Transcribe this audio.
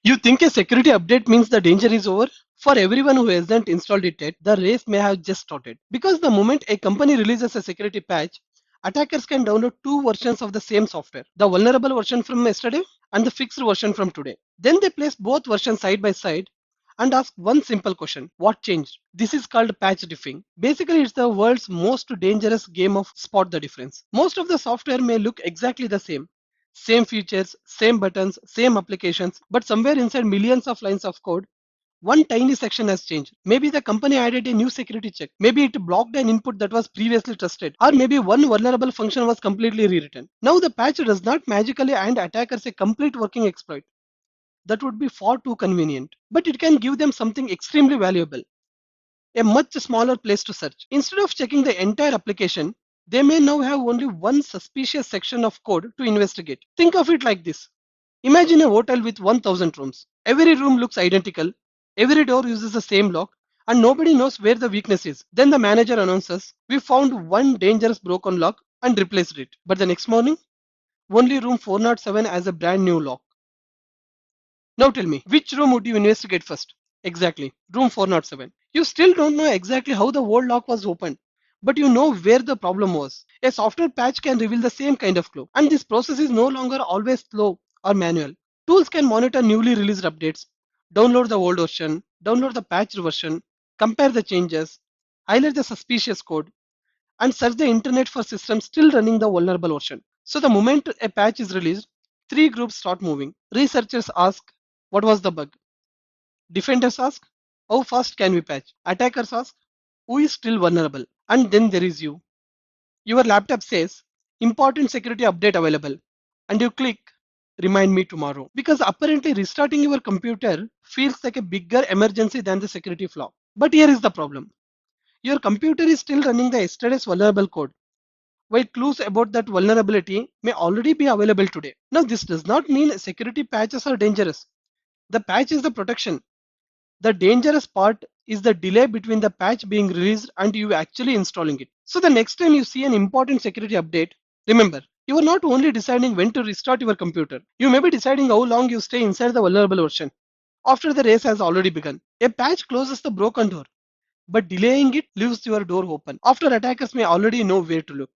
You think a security update means the danger is over? For everyone who hasn't installed it yet, the race may have just started. Because the moment a company releases a security patch, attackers can download two versions of the same software, the vulnerable version from yesterday and the fixed version from today. Then they place both versions side by side and ask one simple question: what changed? This is called patch diffing. Basically, it's the world's most dangerous game of spot the difference. Most of the software may look exactly the same features, same buttons, same applications, but somewhere inside millions of lines of code, one tiny section has changed. Maybe the company added a new security check. Maybe it blocked an input that was previously trusted. Or maybe one vulnerable function was completely rewritten. Now the patch does not magically hand attackers a complete working exploit. That would be far too convenient. But it can give them something extremely valuable: a much smaller place to search. Instead of checking the entire application, they may now have only one suspicious section of code to investigate. Think of it like this. Imagine a hotel with 1000 rooms. Every room looks identical, every door uses the same lock, and nobody knows where the weakness is. Then the manager announces, "We found one dangerous broken lock and replaced it." But the next morning, only room 407 has a brand new lock. Now tell me, which room would you investigate first? Exactly, room 407. You still don't know exactly how the old lock was opened, but you know where the problem was. A software patch can reveal the same kind of clue, and this process is no longer always slow or manual. Tools can monitor newly released updates, download the old version, download the patched version, compare the changes, highlight the suspicious code, and search the internet for systems still running the vulnerable version. So the moment a patch is released, three groups start moving. Researchers ask, what was the bug? Defenders ask, how fast can we patch? Attackers ask, who is still vulnerable? And then there is you. Your laptop says, important security update available. And you click, remind me tomorrow. Because apparently restarting your computer feels like a bigger emergency than the security flaw. But here is the problem. Your computer is still running the yesterday's vulnerable code, while clues about that vulnerability may already be available today. Now, this does not mean security patches are dangerous. The patch is the protection. The dangerous part is the delay between the patch being released and you actually installing it. So the next time you see an important security update, remember, you are not only deciding when to restart your computer, you may be deciding how long you stay inside the vulnerable version after the race has already begun. A patch closes the broken door, but delaying it leaves your door open after attackers may already know where to look.